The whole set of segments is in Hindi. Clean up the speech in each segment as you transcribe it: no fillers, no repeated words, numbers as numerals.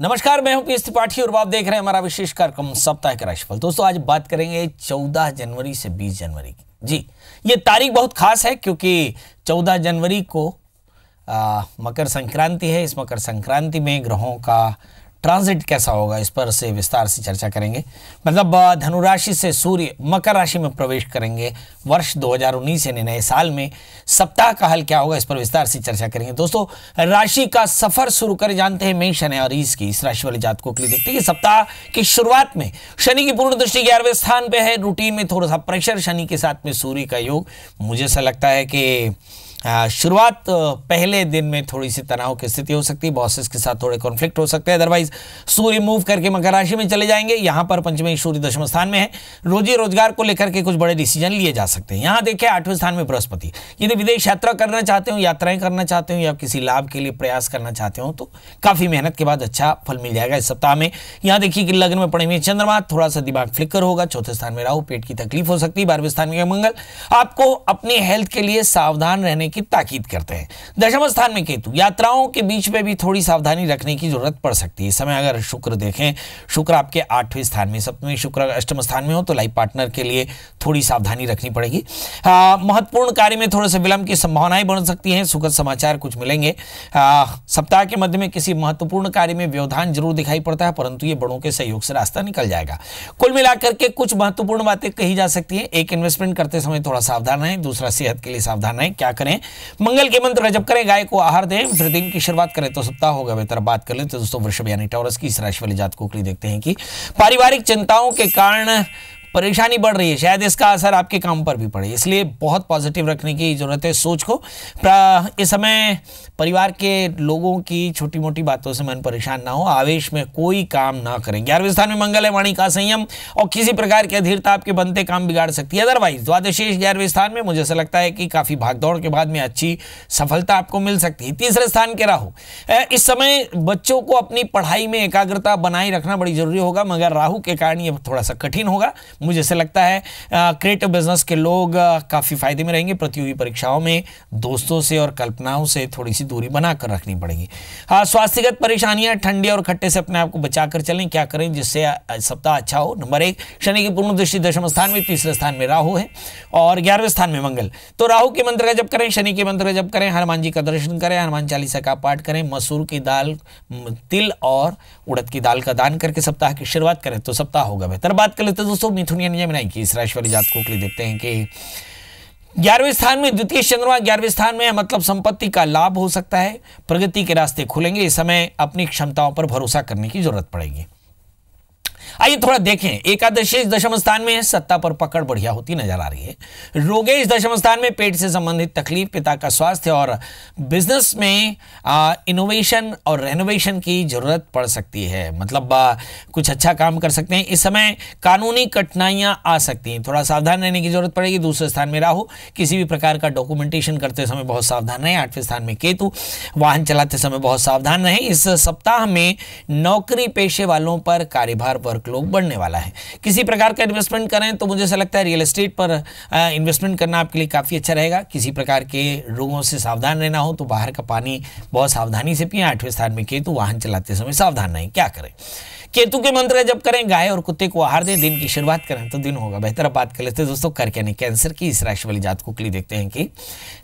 नमस्कार, मैं हूं पीएस त्रिपाठी और आप देख रहे हैं हमारा विशेष कार्यक्रम सप्ताह के राशिफल। दोस्तों, आज बात करेंगे 14 जनवरी से 20 जनवरी की। जी, ये तारीख बहुत खास है क्योंकि 14 जनवरी को मकर संक्रांति है। इस मकर संक्रांति में ग्रहों का ट्रांजिट कैसा होगा, इस पर से विस्तार से चर्चा करेंगे। मतलब धनु राशि से सूर्य मकर राशि में प्रवेश करेंगे वर्ष 2019 यानी नए साल में। सप्ताह का हाल क्या होगा, इस पर विस्तार से चर्चा करेंगे। दोस्तों, राशि का सफर शुरू कर जानते हैं मेष, शनि और ईश की इस राशि वाले जातकों के लिए। देखते हैं कि सप्ताह की शुरुआत में शनि की पूर्ण दृष्टि 11वें स्थान पे है। रूटीन में थोड़ा सा प्रेशर, शनि के साथ में सूर्य का योग। मुझे ऐसा लगता है कि शुरुआत पहले दिन में थोड़ी सी तनाव की स्थिति हो सकती है, बॉसेस के साथ थोड़े कॉन्फ्लिक्ट हो सकते हैं। अदरवाइज सूर्य मूव करके मकर राशि में चले जाएंगे। यहाँ पर पंचमी सूर्य दशम स्थान में है। रोजी रोजगार को लेकर के कुछ बड़े डिसीजन लिए जा सकते हैं। यहाँ देखिए 8वें स्थान में बृहस्पति। यदि विदेश यात्रा करना चाहते हो, यात्राएं करना चाहते हो या किसी लाभ के लिए प्रयास करना चाहते हो तो काफी मेहनत के बाद अच्छा फल मिल जाएगा इस सप्ताह में। यहाँ देखिए कि लग्न में पड़े हुए चंद्रमा, थोड़ा सा दिमाग फ्लिकर होगा। चौथे स्थान में राहु, पेट की तकलीफ हो सकती है। 12वें स्थान में मंगल, आपको अपनी हेल्थ के लिए सावधान रहने की ताकीद करते हैं। दशम स्थान में केतु, यात्राओं के बीच में भी थोड़ी सावधानी रखने की जरूरत पड़ सकती है। इस समय अगर शुक्र देखें, शुक्र आपके 8वें स्थान में, सप्तमी शुक्र अष्टम स्थान में हो तो लाइफ पार्टनर के लिए थोड़ी सावधानी रखनी पड़ेगी। महत्वपूर्ण कार्य में थोड़े से विलंब की संभावनाएं बन सकती हैं। सुखद समाचार कुछ मिलेंगे। सप्ताह के मध्य में किसी महत्वपूर्ण कार्य में व्यवधान जरूर दिखाई पड़ता है, परंतु ये बड़ों के सहयोग से रास्ता निकल जाएगा। कुल मिलाकर के कुछ महत्वपूर्ण बातें कही जा सकती है। एक, इन्वेस्टमेंट करते समय थोड़ा सावधान रहें। दूसरा, सेहत के लिए सावधान रहें। क्या करें? मंगल के मंत्र जप करें, गाय को आहार दें, फिर दिन की शुरुआत करें तो सप्ताह होगा बेहतर। बात कर लें तो दोस्तों वृषभ यानी टॉरस की इस राशि वाले जातकों के लिए देखते हैं कि पारिवारिक चिंताओं के कारण परेशानी बढ़ रही है। शायद इसका असर आपके काम पर भी पड़े, इसलिए बहुत पॉजिटिव रखने की जरूरत है सोच को। इस समय परिवार के लोगों की छोटी मोटी बातों से मन परेशान ना हो, आवेश में कोई काम ना करें। 11वें स्थान में मंगल है, वाणी का संयम और किसी प्रकार की अधीरता आपके बनते काम बिगाड़ सकती है। अदरवाइज द्वादशेष 11वें स्थान में, मुझे ऐसा लगता है कि काफी भागदौड़ के बाद में अच्छी सफलता आपको मिल सकती है। तीसरे स्थान के राहु, इस समय बच्चों को अपनी पढ़ाई में एकाग्रता बनाए रखना बड़ी जरूरी होगा, मगर राहु के कारण ये थोड़ा सा कठिन होगा। मुझे ऐसा लगता है क्रिएटिव बिजनेस के लोग काफी फायदे में रहेंगे। प्रतियोगी परीक्षाओं में दोस्तों से और कल्पनाओं से थोड़ी सी दूरी बनाकर रखनी पड़ेगी। स्वास्थ्यगत परेशानियां, ठंडे और खट्टे से अपने आप को बचाकर चलें। क्या करें जिससे सप्ताह अच्छा हो? नंबर 1, शनि की पूर्ण दृष्टि दशम स्थान में, तीसरे स्थान में राहु है और 11वें स्थान में मंगल। तो राहु के मंत्र का जप करें, शनि के मंत्र का जप करें, हनुमान जी का दर्शन करें, हनुमान चालीसा का पाठ करें, मसूर की दाल, तिल और उड़द की दाल का दान करके सप्ताह की शुरुआत करें तो सप्ताह होगा बेहतर। बात कर लेते हैं दोस्तों मिथुन यानी जमिनी की इस राशि वाले जातकों के लिए। देखते हैं कि 11वें स्थान में द्वितीय चंद्रमा 11वें स्थान में है, मतलब संपत्ति का लाभ हो सकता है, प्रगति के रास्ते खुलेंगे। इस समय अपनी क्षमताओं पर भरोसा करने की जरूरत पड़ेगी। आइए थोड़ा देखें, एकादशेष दशम स्थान में है, सत्ता पर पकड़ बढ़िया होती नजर आ रही है। रोगेश दशम स्थान में, पेट से संबंधित तकलीफ, पिता का स्वास्थ्य और बिजनेस में इनोवेशन और रेनोवेशन की जरूरत पड़ सकती है। मतलब कुछ अच्छा काम कर सकते हैं। इस समय कानूनी कठिनाइयां आ सकती हैं, थोड़ा सावधान रहने की जरूरत पड़ेगी। दूसरे स्थान में राहु, किसी भी प्रकार का डॉक्यूमेंटेशन करते समय बहुत सावधान रहें। 8वें स्थान में केतु, वाहन चलाते समय बहुत सावधान रहें। इस सप्ताह में नौकरी पेशे वालों पर कार्यभार वर्कलोड बढ़ने वाला है। किसी प्रकार का इन्वेस्टमेंट करें तो मुझे ऐसा लगता है रियल एस्टेट पर इन्वेस्टमेंट करना आपके लिए काफी अच्छा रहेगा। किसी प्रकार के रोगों से सावधान रहना हो तो बाहर का पानी बहुत सावधानी से पिएं। 8वें स्थान में केतु, वाहन चलाते समय सावधान रहें। क्या करें? केतु के मंत्र जप करें, गाय और कुत्ते को आहार दें, दिन की शुरुआत करें तो दिन होगा बेहतर। बात कर लेते हैं दोस्तों कर्क यानी कैंसर की इस राशि वाली जातकों के लिए। देखते हैं कि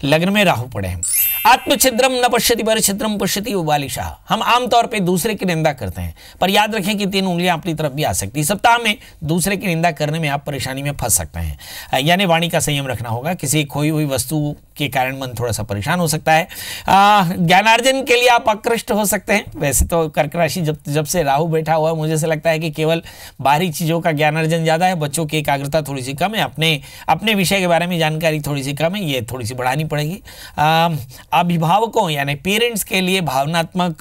लग्न में राहु पड़े हैं। आत्मछिद्रम न पश्यति परिछिद्रम पश्यति उबालिशाह। हम आमतौर पे दूसरे की निंदा करते हैं, पर याद रखें कि 3 उंगलियां अपनी तरफ भी आ सकती है। सप्ताह में दूसरे की निंदा करने में आप परेशानी में फंस सकते हैं, यानी वाणी का संयम रखना होगा। किसी खोई हुई वस्तु के कारण मन थोड़ा सा परेशान हो सकता है। ज्ञानार्जन के लिए आप आकृष्ट हो सकते हैं। वैसे तो कर्क राशि जब से राहु बैठा हुआ है, मुझे ऐसा लगता है कि केवल बाहरी चीजों का ज्ञानार्जन ज्यादा है, बच्चों की एकाग्रता थोड़ी सी कम है, अपने विषय के बारे में जानकारी थोड़ी सी कम है, ये थोड़ी सी बढ़ानी पड़ेगी। अभिभावकों यानी पेरेंट्स के लिए भावनात्मक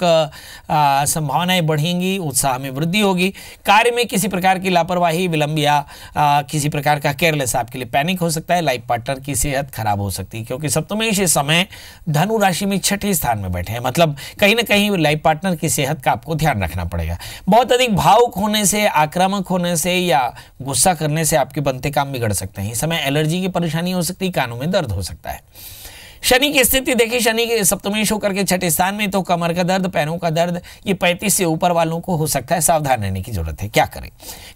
संभावनाएं बढ़ेंगी, उत्साह में वृद्धि होगी। कार्य में किसी प्रकार की लापरवाही, विलंब या किसी प्रकार का केयरलेस आपके लिए पैनिक हो सकता है। लाइफ पार्टनर की सेहत खराब हो सकती है क्योंकि सप्तमेश इस समय धनु राशि में 6ठे स्थान में बैठे हैं। मतलब कहीं ना कहीं लाइफ पार्टनर की सेहत का आपको ध्यान रखना पड़ेगा। बहुत अधिक भावुक होने से, आक्रामक होने से या गुस्सा करने से आपके बनते काम बिगड़ सकते हैं। इस समय एलर्जी की परेशानी हो सकती है, कानों में दर्द हो सकता है। शनि की स्थिति देखिए, शनि के सप्तमेश होकर के छठे स्थान में, तो कमर का दर्द, पैरों का दर्द, ये 35 से ऊपर वालों को हो सकता है, सावधान रहने की जरूरत है। क्या करें?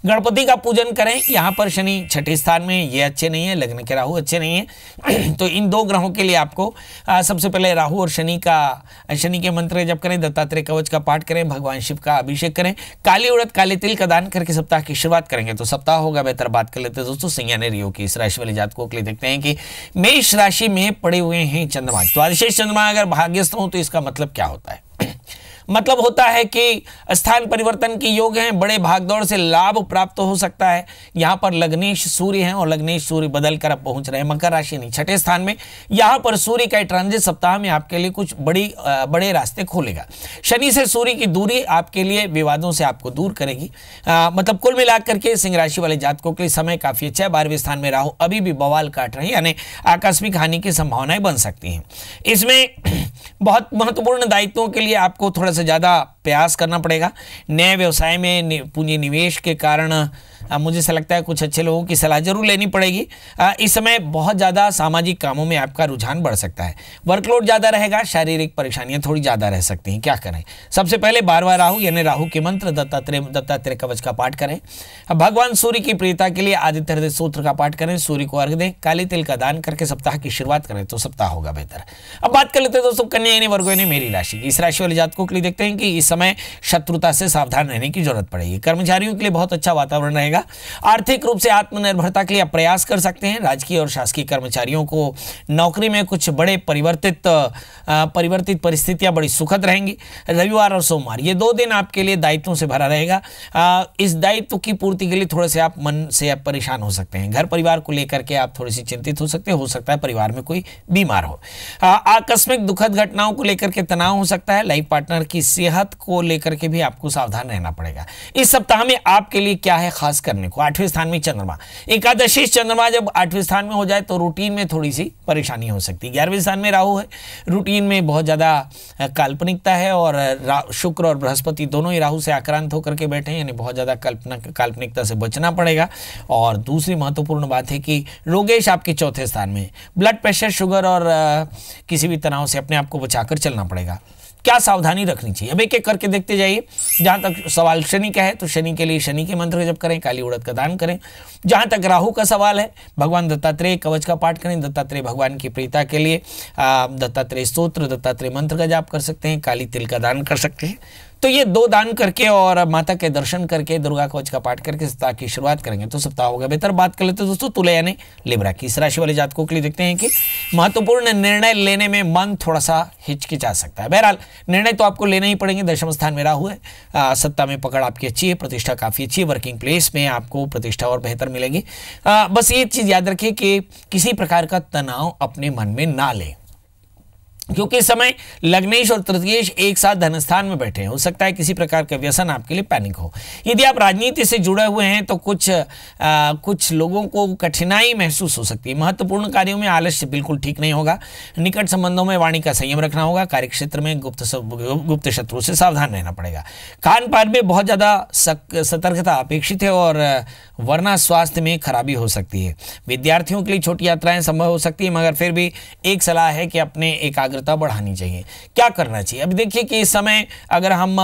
गणपति का पूजन करें। यहाँ पर शनि छठे स्थान में, ये अच्छे नहीं है, लग्न के राहु अच्छे नहीं है तो इन दो ग्रहों के लिए आपको सबसे पहले राहु और शनि के मंत्र जप करें, दत्तात्रेय कवच का पाठ करें, भगवान शिव का अभिषेक करें, काली उड़द काले तिल का दान करके सप्ताह की शुरुआत करेंगे तो सप्ताह होगा बेहतर। बात कर लेते हैं दोस्तों सिंह यानी रियो की, इस राशि वाले जातकों के लिए देखते हैं कि मेष राशि में पड़े हुए हैं चंद्रमा। तो आदिशेष चंद्रमा अगर भाग्यस्थ हो तो इसका मतलब क्या होता है? मतलब होता है कि स्थान परिवर्तन के योग हैं, बड़े भागदौड़ से लाभ प्राप्त हो सकता है। यहाँ पर लग्नेश सूर्य हैं और लग्नेश सूर्य बदल कर अब पहुंच रहे हैं मकर राशि नहीं छठे स्थान में। यहाँ पर सूर्य का ट्रांजिट सप्ताह में आपके लिए कुछ बड़े रास्ते खोलेगा। शनि से सूर्य की दूरी आपके लिए विवादों से आपको दूर करेगी। मतलब कुल मिलाकर के सिंह राशि वाले जातकों के लिए समय काफी अच्छा है। 12वें स्थान में राहु अभी भी बवाल काट रहे हैं, यानी आकस्मिक हानि की संभावनाएं बन सकती हैं। इसमें बहुत महत्वपूर्ण दायित्वों के लिए आपको थोड़ा सा ज्यादा प्रयास करना पड़ेगा। नए व्यवसाय में पूंजी निवेश के कारण मुझे ऐसा लगता है कुछ अच्छे लोगों की सलाह जरूर लेनी पड़ेगी। इस समय बहुत ज़्यादा सामाजिक कामों में आपका रुझान बढ़ सकता है। वर्कलोड ज़्यादा रहेगा, शारीरिक परेशानियां थोड़ी ज़्यादा रह सकती हैं। क्या करें? सबसे पहले 12वां राहु यानी राहु के मंत्र दत्तात्रेय कवच का पाठ करें। भगवान सूर्य की प्रियता के लिए आदित्य हृदय सूत्र का पाठ करें, सूर्य को अर्घ्य दें, काले तिल का दान करके सप्ताह की शुरुआत करें तो सप्ताह होगा बेहतर। अब बात कर लेते हैं दोस्तों कन्या यानी वर्गो यानी मेरी राशि की। इस राशि वाले जातकों के लिए देखते हैं कि इस समय शत्रुता से सावधान रहने की जरूरत पड़ेगी। कर्मचारियों के लिए बहुत अच्छा वातावरण रहेगा। आर्थिक रूप से आत्मनिर्भरता के लिए आप प्रयास कर सकते हैं। राजकीय और शासकीय कर्मचारियों को नौकरी में कुछ बड़े परिवर्तित परिस्थितियां बड़ी सुखद रहेंगी। रविवार और सोमवार ये 2 दिन आपके लिए दायित्वों से भरा रहेगा। इस दायित्व की पूर्ति के लिए थोड़े से आप मन से आप परेशान हो सकते हैं। घर परिवार को लेकर के आप थोड़ी सी चिंतित हो सकते हैं। हो सकता है परिवार में कोई बीमार हो। आकस्मिक दुखद घटनाओं को लेकर के तनाव हो सकता है। लाइफ पार्टनर की सेहत को लेकर के भी आपको सावधान रहना पड़ेगा। इस सप्ताह में आपके लिए क्या है खास करने को? 8वें स्थान में चंद्रमा, एकादशी चंद्रमा जब 8वें स्थान में हो जाए तो रूटीन में थोड़ी सी परेशानी हो सकती है। 11वें स्थान में राहु है, रूटीन में बहुत ज्यादा काल्पनिकता है और शुक्र और बृहस्पति दोनों ही राहु से आक्रांत होकर के बैठे हैं, यानी बहुत ज्यादा काल्पनिकता से बचना पड़ेगा। और दूसरी महत्वपूर्ण बात है कि रोगेश आपके 4थे स्थान में, ब्लड प्रेशर, शुगर और किसी भी तनाव से अपने आप को बचाकर चलना पड़ेगा। क्या सावधानी रखनी चाहिए? अब एक एक करके देखते जाइए। जहां तक सवाल शनि का है तो शनि के लिए शनि के मंत्र जप करें, काली उड़द का दान करें। जहां तक राहु का सवाल है भगवान दत्तात्रेय कवच का पाठ करें। दत्तात्रेय भगवान की प्रीता के लिए दत्तात्रेय स्तोत्र, दत्तात्रेय मंत्र का जाप कर सकते हैं, काली तिल का दान कर सकते हैं। तो ये 2 दान करके और माता के दर्शन करके दुर्गा कवच का पाठ करके सप्ताह की शुरुआत करेंगे तो सप्ताह होगा बेहतर। बात कर लेते हैं दोस्तों तुला यानी लिब्रा की। इस राशि वाले जातकों के लिए देखते हैं कि महत्वपूर्ण निर्णय लेने में मन थोड़ा सा हिचकिचा सकता है। बहरहाल निर्णय तो आपको लेना ही पड़ेंगे। 10वें स्थान में राहु है, सत्ता में पकड़ आपकी अच्छी है, प्रतिष्ठा काफी अच्छी है, वर्किंग प्लेस में आपको प्रतिष्ठा और बेहतर मिलेगी। बस ये चीज याद रखिए कि किसी प्रकार का तनाव अपने मन में ना लें, क्योंकि इस समय लग्नेश और तृतीयेश एक साथ धनस्थान में बैठे हैं। हो सकता है किसी प्रकार का व्यसन आपके लिए पैनिक हो। यदि आप राजनीति से जुड़े हुए हैं तो कुछ लोगों को कठिनाई महसूस हो सकती है। महत्वपूर्ण कार्यों में आलस्य बिल्कुल ठीक नहीं होगा। निकट संबंधों में वाणी का संयम रखना होगा। कार्यक्षेत्र में गुप्त शत्रु से सावधान रहना पड़ेगा। खान पान में बहुत ज्यादा सतर्कता अपेक्षित है और वरना स्वास्थ्य में खराबी हो सकती है। विद्यार्थियों के लिए छोटी यात्राएं संभव हो सकती है, मगर फिर भी एक सलाह है कि अपने एकाग्रता बढ़ानी चाहिए। क्या करना चाहिए? अब देखिए कि इस समय अगर हम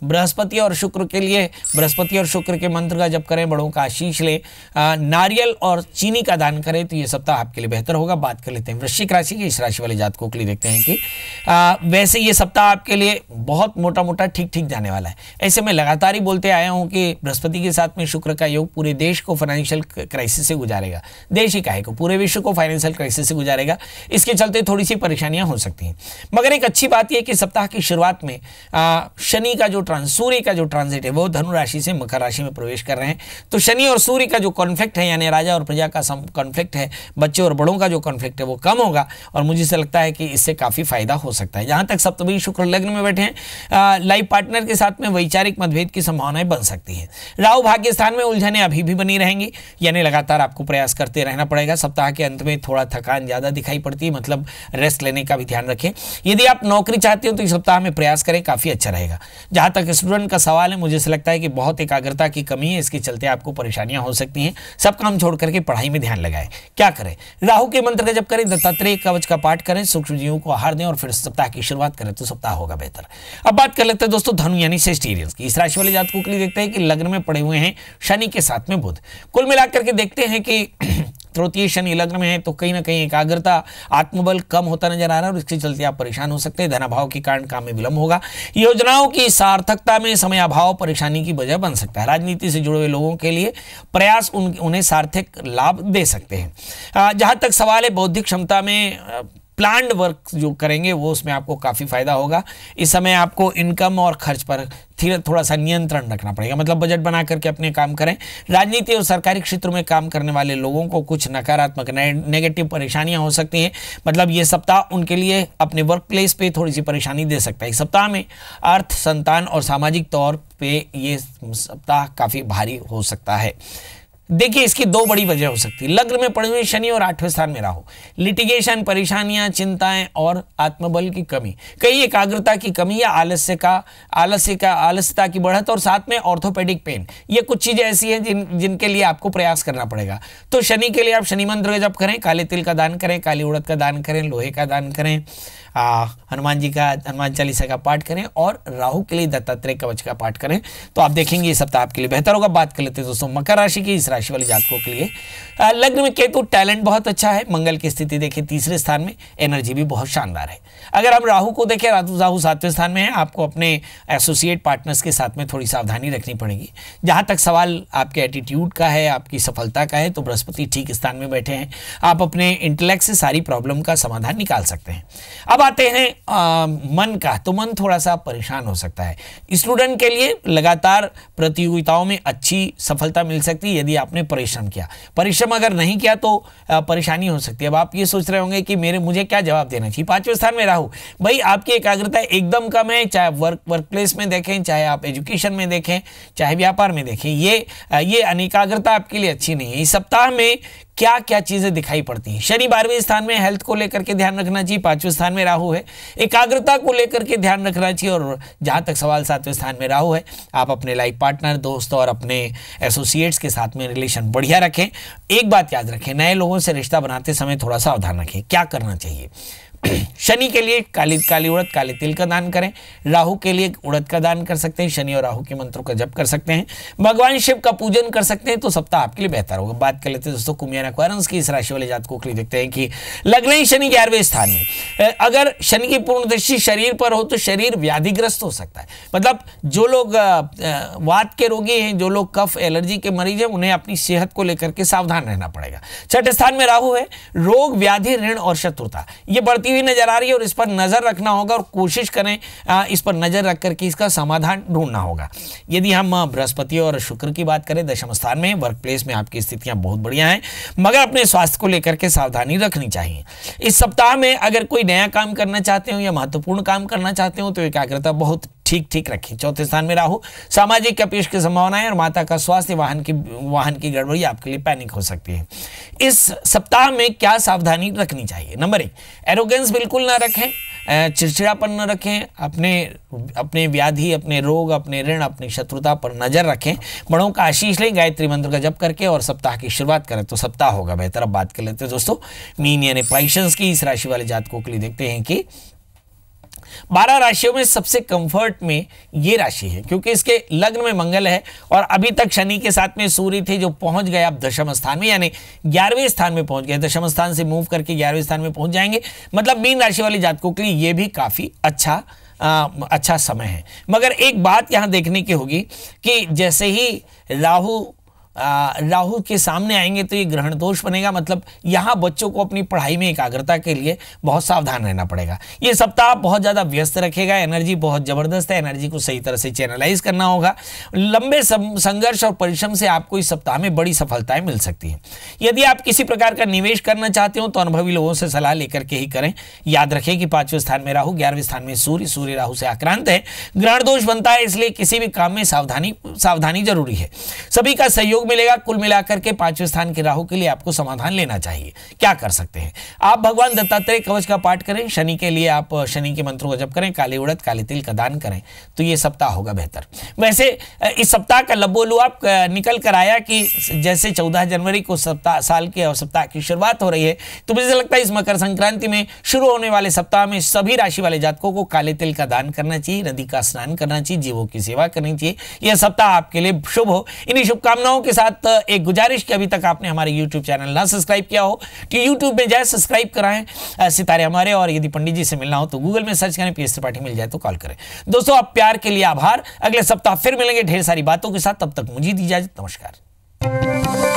बृहस्पति और शुक्र के लिए बृहस्पति और शुक्र के मंत्र का जप करें, बड़ों का आशीष ले, नारियल और चीनी का दान करें तो ये सप्ताह आपके लिए बेहतर होगा। बात कर लेते हैं वृश्चिक राशि की। इस राशि वाले जातकों के लिए देखते हैं कि वैसे ये सप्ताह आपके लिए बहुत मोटा मोटा ठीक ठीक जाने वाला है। ऐसे में लगातार ही बोलते आया हूं कि बृहस्पति के साथ में शुक्र का योग पूरे देश को फाइनेंशियल क्राइसिस से गुजारेगा। देश ही काहे को, पूरे विश्व को फाइनेंशियल क्राइसिस से गुजारेगा। इसके चलते थोड़ी सी परेशानियां हो सकती हैं, मगर एक अच्छी बात यह कि सप्ताह की शुरुआत में शनि का जो सूर्य का जो ट्रांजिट है वो धनु राशि से मकर राशि में प्रवेश कर रहे हैं। तो शनि और सूर्य का जो कॉन्फ्लिक्ट है, यानी राजा और प्रजा का कॉन्फ्लिक्ट है, बच्चे और बड़ों का जो कॉन्फ्लिक्ट है वो कम होगा और मुझे से लगता है कि इससे काफी फायदा हो सकता है। जहां तक सप्तमी शुक्र लग्न में बैठे हैं, लाइफ पार्टनर के साथ में वैचारिक मतभेद की संभावनाएं बन सकती है। राहु भाग्य स्थान में उलझने अभी भी बनी रहेंगी, यानी लगातार आपको प्रयास करते रहना पड़ेगा। सप्ताह के अंत में थोड़ा थकान ज्यादा दिखाई पड़ती है, मतलब रेस्ट लेने का भी ध्यान रखें। यदि आप नौकरी चाहते हो तो इस सप्ताह में प्रयास करें, काफी अच्छा रहेगा। जहां तक स्टूडेंट का सवाल है, मुझे ऐसा लगता है कि बहुत एकाग्रता की कमी है, इसके चलते आपको परेशानियां हो सकती हैं। सब काम छोड़ करके पढ़ाई में ध्यान लगाएं। क्या करें? राहु के मंत्र का जप करें, दत्तात्रेय कवच का पाठ करें, सूक्ष्म जीवों को आहार दें और फिर सप्ताह की शुरुआत करें तो सप्ताह होगा बेहतर। अब बात कर लेते हैं दोस्तों धनु यानी सेस्टेरियंस की। इस राशि वाले जातकों के लिए देखते हैं कि लग्न में पड़े हुए हैं शनि के साथ में बुध। कुल मिलाकर के देखते हैं कि तृतीय शनि लग्न में है तो कहीं ना कहीं एकाग्रता, आत्मबल कम होता नजर आ रहा है और इसके चलते आप परेशान हो सकते हैं। धनाभाव के कारण काम में विलंब होगा। योजनाओं की सार्थकता में समयाभाव परेशानी की वजह बन सकता है। राजनीति से जुड़े हुए लोगों के लिए प्रयास उन्हें सार्थक लाभ दे सकते हैं। जहां तक सवाल है बौद्धिक क्षमता में प्लान्ड वर्क जो करेंगे वो उसमें आपको काफ़ी फायदा होगा। इस समय आपको इनकम और खर्च पर थोड़ा सा नियंत्रण रखना पड़ेगा, मतलब बजट बना करके अपने काम करें। राजनीति और सरकारी क्षेत्र में काम करने वाले लोगों को कुछ नकारात्मक नेगेटिव परेशानियां हो सकती हैं, मतलब ये सप्ताह उनके लिए अपने वर्क प्लेस पे थोड़ी सी परेशानी दे सकता है। इस सप्ताह में अर्थ, संतान और सामाजिक तौर पे ये सप्ताह काफ़ी भारी हो सकता है। देखिए इसकी दो बड़ी वजह हो सकती है। लग्न में पड़े हुए शनि और 8वें स्थान में राहु, लिटिगेशन, परेशानियां, चिंताएं और आत्मबल की कमी, कहीं एकाग्रता की कमी या आलस्यता की बढ़त और साथ में ऑर्थोपेडिक पेन, ये कुछ चीजें ऐसी हैं जिनके लिए आपको प्रयास करना पड़ेगा। तो शनि के लिए आप शनि मंत्र का जप करें, काले तिल का दान करें, काली उड़द का दान करें, लोहे का दान करें, हनुमान चालीसा का पाठ करें और राहु के लिए दत्तात्रेय कवच का पाठ करें तो आप देखेंगे ये सप्ताह आपके लिए बेहतर होगा। बात कर लेते हैं दोस्तों मकर राशि की। इस राशि वाले जातकों के लिए लग्न में केतु, टैलेंट बहुत अच्छा है। मंगल की स्थिति देखें 3रे स्थान में, एनर्जी भी बहुत शानदार है। अगर हम राहु को देखें, राहु 7वें स्थान में है। आपको अपने एसोसिएट पार्टनर्स के साथ में थोड़ी सावधानी रखनी पड़ेगी। जहां तक सवाल आपके एटीट्यूड का है, आपकी सफलता का है, तो बृहस्पति ठीक स्थान में बैठे हैं। आप अपने इंटेलेक्ट से सारी प्रॉब्लम का समाधान निकाल सकते हैं। अब आते हैं मन का, तो मन थोड़ा सा परेशान हो सकता है। स्टूडेंट के लिए लगातार प्रतियोगिताओं में अच्छी सफलता मिल सकती है यदि आपने परिश्रम किया। परिश्रम अगर नहीं किया तो परेशानी हो सकती है। अब आप ये सोच रहे होंगे कि मुझे क्या जवाब देना चाहिए। 5वें स्थान में राहु, भाई आपकी एकाग्रता एकदम कम है, चाहे वर्क प्लेस में देखें, चाहे आप एजुकेशन में देखें, चाहे व्यापार में देखें, ये अनेकाग्रता आपके लिए अच्छी नहीं है। इस सप्ताह में क्या क्या चीजें दिखाई पड़ती हैं। शनि 12वें स्थान में, हेल्थ को लेकर के ध्यान रखना चाहिए। 5वें स्थान में राहु है, एकाग्रता को लेकर के ध्यान रखना चाहिए। और जहां तक सवाल 7वें स्थान में राहु है, आप अपने लाइफ पार्टनर, दोस्त और अपने एसोसिएट्स के साथ में रिलेशन बढ़िया रखें। एक बात याद रखें, नए लोगों से रिश्ता बनाते समय थोड़ा सावधान रखें। क्या करना चाहिए? शनि के लिए काली उड़द, काले तिल का दान करें। राहु के लिए उड़द का दान कर सकते हैं। शनि और राहु के मंत्रों का जप कर सकते हैं। भगवान शिव का पूजन कर सकते हैं तो सप्ताह आपके लिए बेहतर होगा। बात कर लेते हैं दोस्तों कुंभ एक्वायरेंस की। इस राशि वाले जातकों के लिए देखते हैं कि लग्न ही शनि 11वें स्थान में, अगर शनि की पूर्ण दृष्टि शरीर पर हो तो शरीर व्याधिग्रस्त हो सकता है। मतलब जो लोग वात के रोगी हैं, जो लोग कफ एलर्जी के मरीज हैं, उन्हें अपनी सेहत को लेकर के सावधान रहना पड़ेगा। 6ठे स्थान में राहु है, रोग, व्याधि, ऋण और शत्रुता ये बढ़ती हुई नजर आ रही है और इस पर नजर रखना होगा और कोशिश करें इस पर नजर रख करके इसका समाधान ढूंढना होगा। यदि हम बृहस्पति और शुक्र की बात करें 10वें स्थान में, वर्क प्लेस में आपकी स्थितियां बहुत बढ़िया हैं, मगर अपने स्वास्थ्य को लेकर के सावधानी रखनी चाहिए। इस सप्ताह में अगर कोई नया काम करना चाहते हो या महत्वपूर्ण काम करना चाहते हो तो एकाग्रता बहुत ठीक रखें। 4थे स्थान में राहु, सामाजिक अपयश की संभावनाएं और माता का स्वास्थ्य, वाहन की गड़बड़ी आपके लिए पैनिक हो सकती है। इस सप्ताह में क्या सावधानी रखनी चाहिए? नंबर 1, एरोगेंस बिल्कुल ना रखें, चिड़चिड़ापन न रखें, अपने व्याधि, अपने रोग, अपने ऋण, अपनी शत्रुता पर नजर रखें। बड़ों का आशीष लें, गायत्री मंत्र का जप करके और सप्ताह की शुरुआत करें तो सप्ताह होगा बेहतर। अब बात कर लेते हैं दोस्तों मीन यानी पैशंस की। इस राशि वाले जातकों के लिए देखते हैं कि 12 राशियों में सबसे कंफर्ट में ये राशि है क्योंकि इसके लग्न में मंगल है और अभी तक शनि के साथ में सूर्य थे जो पहुंच गए अब 10वें स्थान में, यानी 11वें स्थान में पहुंच गए। 10वें स्थान से मूव करके 11वें स्थान में पहुंच जाएंगे। मतलब मीन राशि वाले जातकों के लिए ये भी काफी अच्छा समय है। मगर एक बात यहां देखने की होगी कि जैसे ही राहु के सामने आएंगे तो ये ग्रहण दोष बनेगा। मतलब यहाँ बच्चों को अपनी पढ़ाई में एकाग्रता के लिए बहुत सावधान रहना पड़ेगा। ये सप्ताह बहुत ज़्यादा व्यस्त रखेगा, एनर्जी बहुत ज़बरदस्त है, एनर्जी को सही तरह से चैनलाइज करना होगा। लंबे संघर्ष और परिश्रम से आपको इस सप्ताह में बड़ी सफलताएं मिल सकती हैं। यदि आप किसी प्रकार का निवेश करना चाहते हो तो अनुभवी लोगों से सलाह लेकर के ही करें। याद रखें कि 5वें स्थान में राहु, 11वें स्थान में सूर्य राहु से आक्रांत है, ग्रहण दोष बनता है, इसलिए किसी भी काम में सावधानी जरूरी है। सभी का सहयोग योग मिलेगा। कुल मिलाकर के 5वें स्थान के राहु के लिए आपको समाधान लेना चाहिए। क्या कर सकते हैं आप? भगवान दत्तात्रेय कवच का पाठ करें। शनि के लिए आप शनि के मंत्रों का जप करें, काली उड़द काले तिल का दान करें, तो ये सप्ताह होगा बेहतर। वैसे इस सप्ताह का लब्बोलू आप निकल कर आया कि जैसे 14 जनवरी को साल के और सप्ताह की शुरुआत हो रही है, तो मुझे लगता है इस मकर संक्रांति में शुरू होने वाले सप्ताह में सभी राशि वाले जातकों को काले तिल का दान करना चाहिए, नदी का स्नान करना चाहिए, जीवों की सेवा करनी चाहिए। यह सप्ताह आपके लिए शुभ हो। इन्हीं शुभकामनाओं के साथ एक गुजारिश कि अभी तक आपने हमारे YouTube चैनल ना सब्सक्राइब किया हो तो YouTube में जाए सब्सक्राइब कराएं सितारे हमारे। और यदि पंडित जी से मिलना हो तो गूगल में सर्च करें, PS त्रिपाठी मिल जाए तो कॉल करें। दोस्तों आप प्यार के लिए आभार। अगले सप्ताह फिर मिलेंगे ढेर सारी बातों के साथ, तब तक मुझे दी इजाजत। नमस्कार।